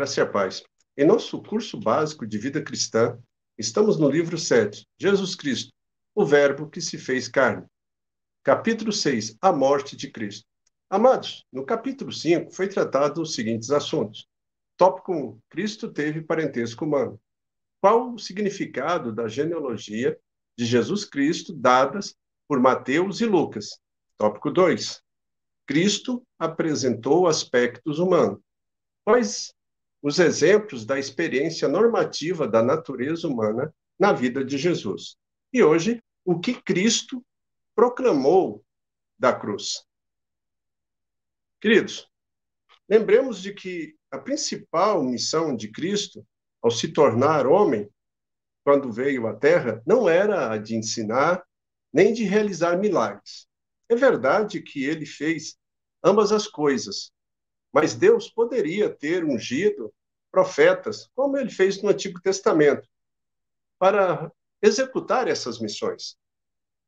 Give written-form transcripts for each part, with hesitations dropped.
Graça e a paz. Em nosso curso básico de vida cristã, estamos no livro 7, Jesus Cristo, o Verbo que se fez carne. Capítulo 6, a morte de Cristo. Amados, no capítulo 5 foi tratado os seguintes assuntos. Tópico 1, Cristo teve parentesco humano. Qual o significado da genealogia de Jesus Cristo dadas por Mateus e Lucas? Tópico 2, Cristo apresentou aspectos humanos. Quais os exemplos da experiência normativa da natureza humana na vida de Jesus? E hoje, o que Cristo proclamou da cruz? Queridos, lembremos de que a principal missão de Cristo, ao se tornar homem, quando veio à Terra, não era a de ensinar, nem de realizar milagres. É verdade que ele fez ambas as coisas, mas Deus poderia ter ungido profetas, como ele fez no Antigo Testamento, para executar essas missões.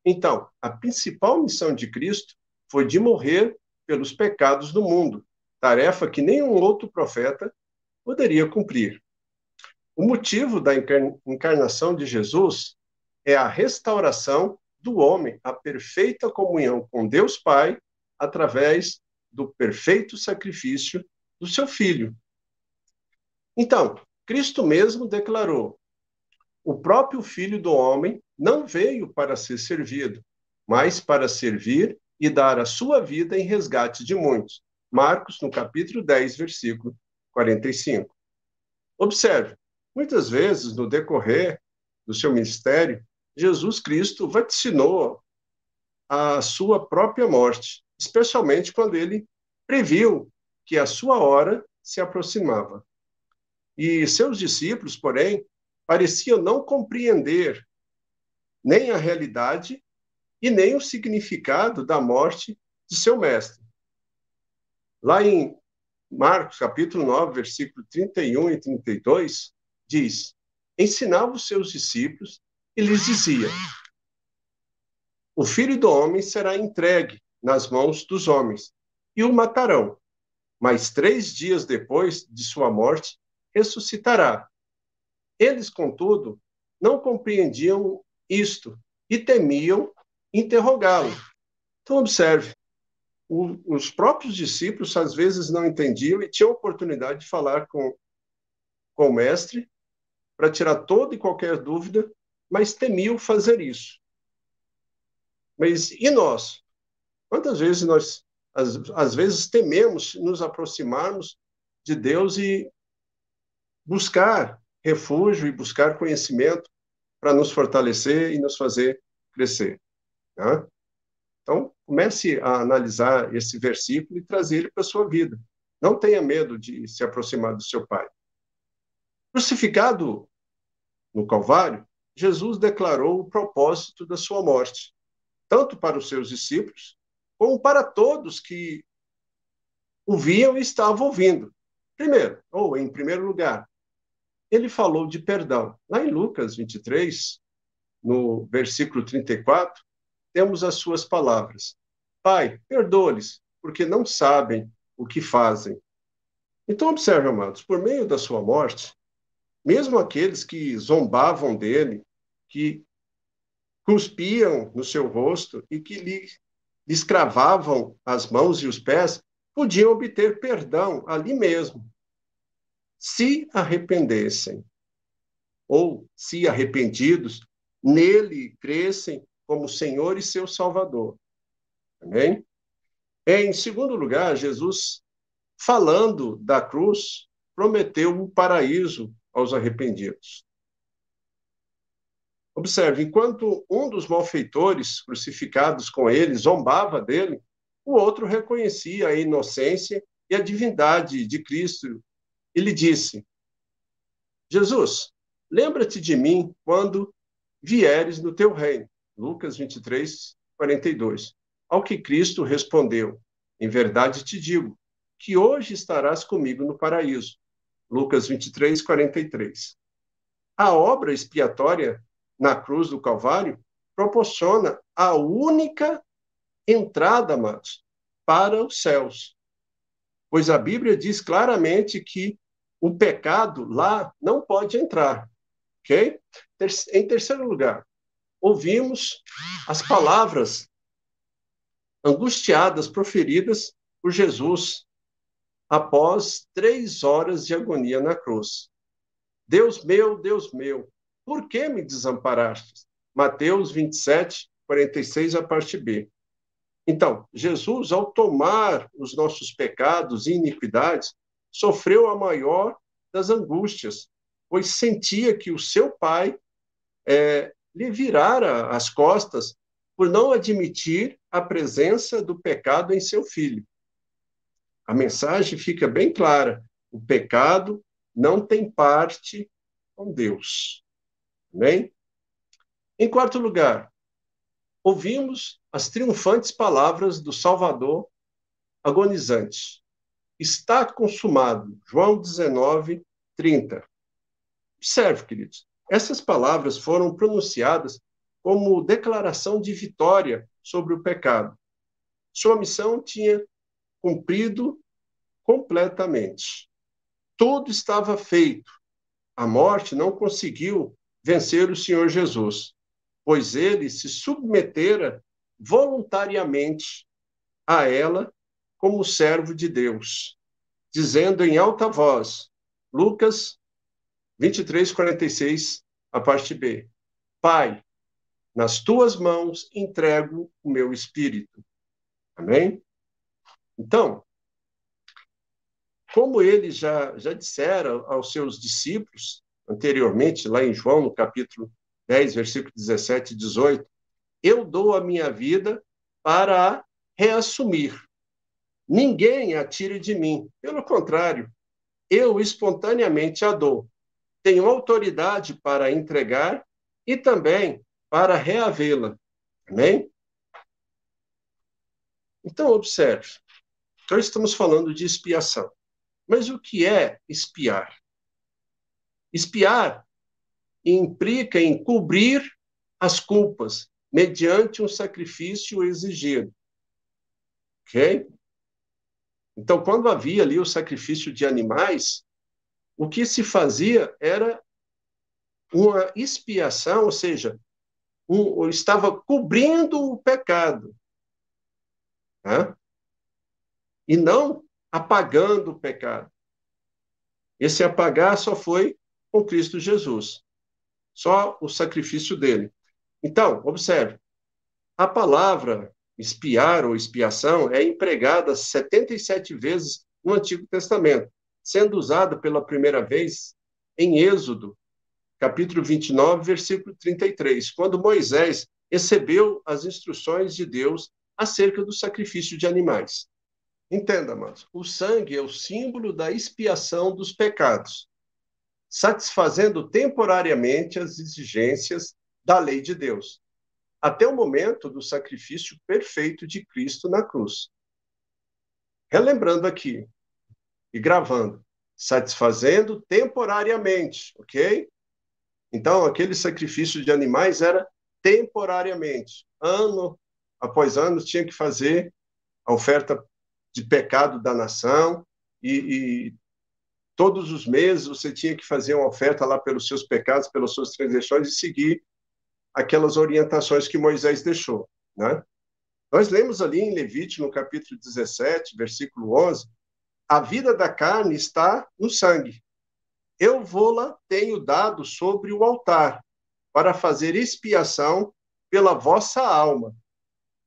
Então, a principal missão de Cristo foi de morrer pelos pecados do mundo, tarefa que nenhum outro profeta poderia cumprir. O motivo da encarnação de Jesus é a restauração do homem à perfeita comunhão com Deus Pai através do perfeito sacrifício do seu Filho. Então, Cristo mesmo declarou: o próprio Filho do Homem não veio para ser servido, mas para servir e dar a sua vida em resgate de muitos. Marcos, no capítulo 10, versículo 45. Observe, muitas vezes, no decorrer do seu ministério, Jesus Cristo vaticinou a sua própria morte, especialmente quando ele previu que a sua hora se aproximava. E seus discípulos, porém, pareciam não compreender nem a realidade e nem o significado da morte de seu mestre. Lá em Marcos, capítulo 9, versículo 31 e 32, diz: ensinava os seus discípulos e lhes dizia: o Filho do Homem será entregue nas mãos dos homens, e o matarão. Mas 3 dias depois de sua morte, ressuscitará. Eles, contudo, não compreendiam isto e temiam interrogá-lo. Então, observe, os próprios discípulos às vezes não entendiam e tinham a oportunidade de falar com o mestre para tirar toda e qualquer dúvida, mas temiam fazer isso. Mas e nós? Quantas vezes nós, às vezes, tememos nos aproximarmos de Deus e buscar refúgio e buscar conhecimento para nos fortalecer e nos fazer crescer, né? Então, comece a analisar esse versículo e trazer ele para a sua vida. Não tenha medo de se aproximar do seu Pai. Crucificado no Calvário, Jesus declarou o propósito da sua morte, tanto para os seus discípulos, como para todos que o viam e estavam ouvindo. Em primeiro lugar, ele falou de perdão. Lá em Lucas 23, no versículo 34, temos as suas palavras: Pai, perdoa-lhes, porque não sabem o que fazem. Então, observe, amados, por meio da sua morte, mesmo aqueles que zombavam dele, que cuspiam no seu rosto e que lhes cravavam as mãos e os pés, podiam obter perdão ali mesmo, se arrependessem, ou, se arrependidos, nele crescem como Senhor e seu Salvador. Amém? Em segundo lugar, Jesus, falando da cruz, prometeu o paraíso aos arrependidos. Observe, enquanto um dos malfeitores crucificados com ele zombava dele, o outro reconhecia a inocência e a divindade de Cristo e lhe disse: Jesus, lembra-te de mim quando vieres no teu reino. Lucas 23, 42. Ao que Cristo respondeu: em verdade te digo, que hoje estarás comigo no paraíso. Lucas 23, 43. A obra expiatória na cruz do Calvário proporciona a única entrada, amados, para os céus. Pois a Bíblia diz claramente que o pecado lá não pode entrar, ok? Em terceiro lugar, ouvimos as palavras angustiadas proferidas por Jesus após 3 horas de agonia na cruz. Deus meu, por que me desamparaste? Mateus 27, 46, a parte B. Então, Jesus, ao tomar os nossos pecados e iniquidades, sofreu a maior das angústias, pois sentia que o seu Pai lhe virara as costas por não admitir a presença do pecado em seu filho. A mensagem fica bem clara: o pecado não tem parte com Deus. Amém? Em quarto lugar, ouvimos as triunfantes palavras do Salvador agonizante. Está consumado. João 19, 30. Observe, queridos, essas palavras foram pronunciadas como declaração de vitória sobre o pecado. Sua missão tinha cumprido completamente. Tudo estava feito. A morte não conseguiu vencer o Senhor Jesus, pois ele se submetera voluntariamente a ela como servo de Deus, dizendo em alta voz, Lucas 23, 46, a parte B, Pai, nas tuas mãos entrego o meu espírito. Amém? Então, como ele já dissera aos seus discípulos anteriormente, lá em João, no capítulo 10, versículo 17 e 18, eu dou a minha vida para a reassumir. Ninguém a tire de mim. Pelo contrário, eu espontaneamente a dou. Tenho autoridade para entregar e também para reavê-la. Amém? Então, observe. Então, estamos falando de expiação. Mas o que é expiar? Expiar implica em cobrir as culpas mediante um sacrifício exigido. Ok? Então, quando havia ali o sacrifício de animais, o que se fazia era uma expiação, ou seja, estava cobrindo o pecado, tá? E não apagando o pecado. Esse apagar só foi com Cristo Jesus, só o sacrifício dele. Então, observe, a palavra expiar ou expiação é empregada 77 vezes no Antigo Testamento, sendo usada pela primeira vez em Êxodo, capítulo 29, versículo 33, quando Moisés recebeu as instruções de Deus acerca do sacrifício de animais. Entenda, amados, o sangue é o símbolo da expiação dos pecados, satisfazendo temporariamente as exigências da lei de Deus, até o momento do sacrifício perfeito de Cristo na cruz. Relembrando aqui e gravando, satisfazendo temporariamente, ok? Então, aquele sacrifício de animais era temporariamente. Ano após ano, tinha que fazer a oferta de pecado da nação e todos os meses você tinha que fazer uma oferta lá pelos seus pecados, pelas suas transgressões e seguir aquelas orientações que Moisés deixou, né? Nós lemos ali em Levítico, no capítulo 17, versículo 11, a vida da carne está no sangue. Eu vou-la tenho dado sobre o altar, para fazer expiação pela vossa alma,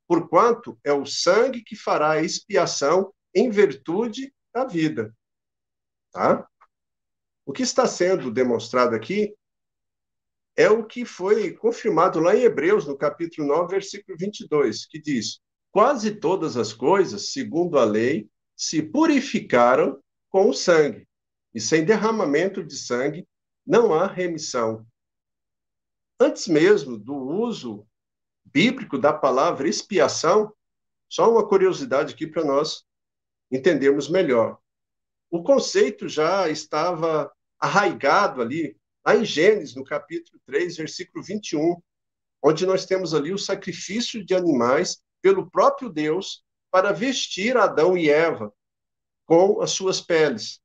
porquanto é o sangue que fará a expiação em virtude da vida. Tá? O que está sendo demonstrado aqui é o que foi confirmado lá em Hebreus, no capítulo 9, versículo 22, que diz: quase todas as coisas, segundo a lei, se purificaram com o sangue, e sem derramamento de sangue não há remissão. Antes mesmo do uso bíblico da palavra expiação, só uma curiosidade aqui para nós entendermos melhor. O conceito já estava arraigado ali, lá em Gênesis, no capítulo 3, versículo 21, onde nós temos ali o sacrifício de animais pelo próprio Deus para vestir Adão e Eva com as suas peles.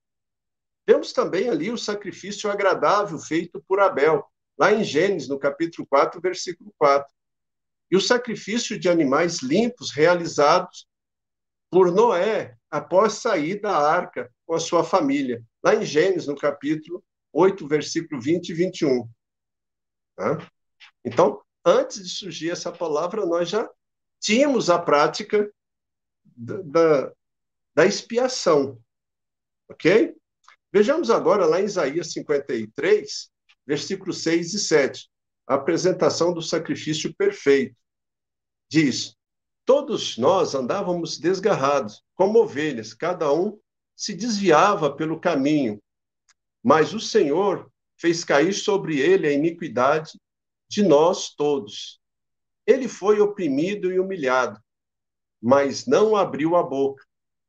Temos também ali o sacrifício agradável feito por Abel, lá em Gênesis, no capítulo 4, versículo 4. E o sacrifício de animais limpos realizados por Noé após sair da arca com a sua família, lá em Gênesis, no capítulo 8, versículo 20 e 21. Tá? Então, antes de surgir essa palavra, nós já tínhamos a prática da expiação, ok? Vejamos agora lá em Isaías 53, versículos 6 e 7, a apresentação do sacrifício perfeito. Diz: todos nós andávamos desgarrados, como ovelhas, cada um se desviava pelo caminho, mas o Senhor fez cair sobre ele a iniquidade de nós todos. Ele foi oprimido e humilhado, mas não abriu a boca.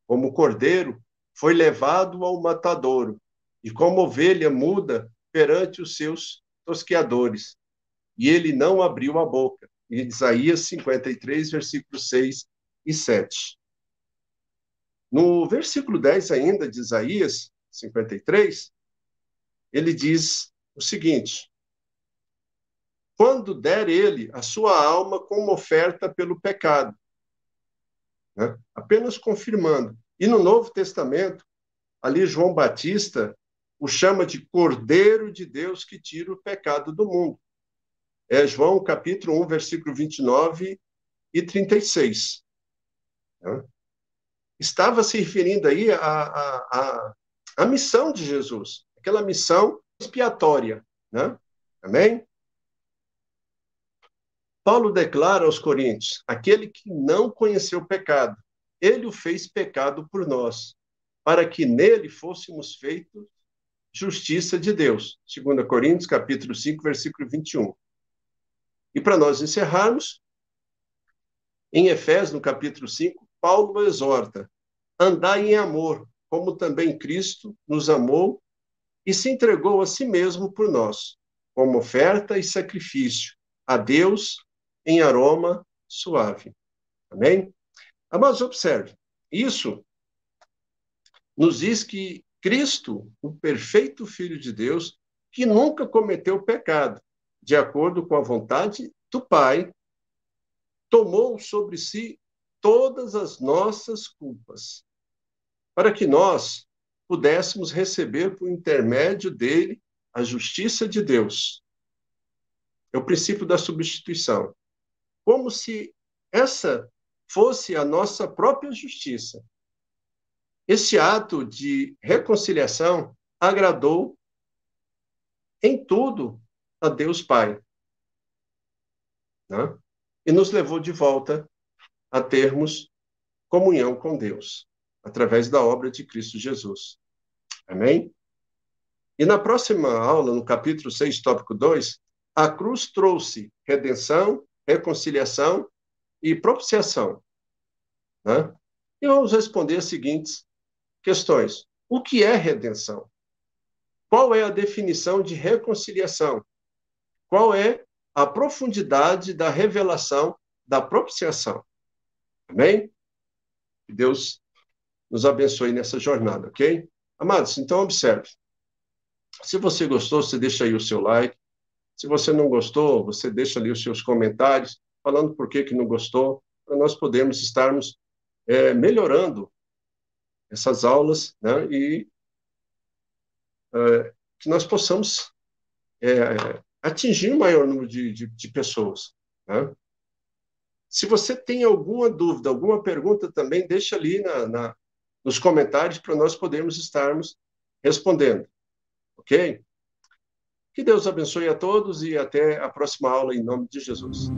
Como cordeiro, foi levado ao matadouro, e como ovelha muda perante os seus tosqueadores. E ele não abriu a boca. Isaías 53, versículos 6 e 7. No versículo 10 ainda de Isaías 53, ele diz o seguinte: quando der ele a sua alma como oferta pelo pecado, né? Apenas confirmando. E no Novo Testamento, ali João Batista o chama de Cordeiro de Deus que tira o pecado do mundo. É João capítulo 1, versículo 29 e 36. Né? Estava se referindo aí à missão de Jesus, aquela missão expiatória. Né? Amém? Paulo declara aos Coríntios: aquele que não conheceu o pecado, ele o fez pecado por nós, para que nele fôssemos feitos justiça de Deus. 2 Coríntios, capítulo 5, versículo 21. E para nós encerrarmos, em Efésios, no capítulo 5, Paulo exorta: andai em amor, como também Cristo nos amou e se entregou a si mesmo por nós, como oferta e sacrifício a Deus em aroma suave. Amém? Mas observe, isso nos diz que Cristo, o perfeito Filho de Deus, que nunca cometeu pecado, de acordo com a vontade do Pai, tomou sobre si todas as nossas culpas, para que nós pudéssemos receber por intermédio dele a justiça de Deus. É o princípio da substituição. Como se essa fosse a nossa própria justiça. Esse ato de reconciliação agradou em tudo a Deus Pai, né? E nos levou de volta a termos comunhão com Deus, através da obra de Cristo Jesus. Amém? E na próxima aula, no capítulo 6, tópico 2, a cruz trouxe redenção, reconciliação e propiciação. Né? E vamos responder as seguintes questões. O que é redenção? Qual é a definição de reconciliação? Qual é a profundidade da revelação da propiciação? Amém? Que Deus nos abençoe nessa jornada, ok? Amados, então observe. Se você gostou, você deixa aí o seu like. Se você não gostou, você deixa ali os seus comentários, falando por que não gostou, para nós podermos estarmos melhorando essas aulas, né? E que nós possamos atingir o maior número de pessoas. Né? Se você tem alguma dúvida, alguma pergunta também, deixa ali nos comentários para nós podermos estarmos respondendo. Ok? Que Deus abençoe a todos e até a próxima aula, em nome de Jesus.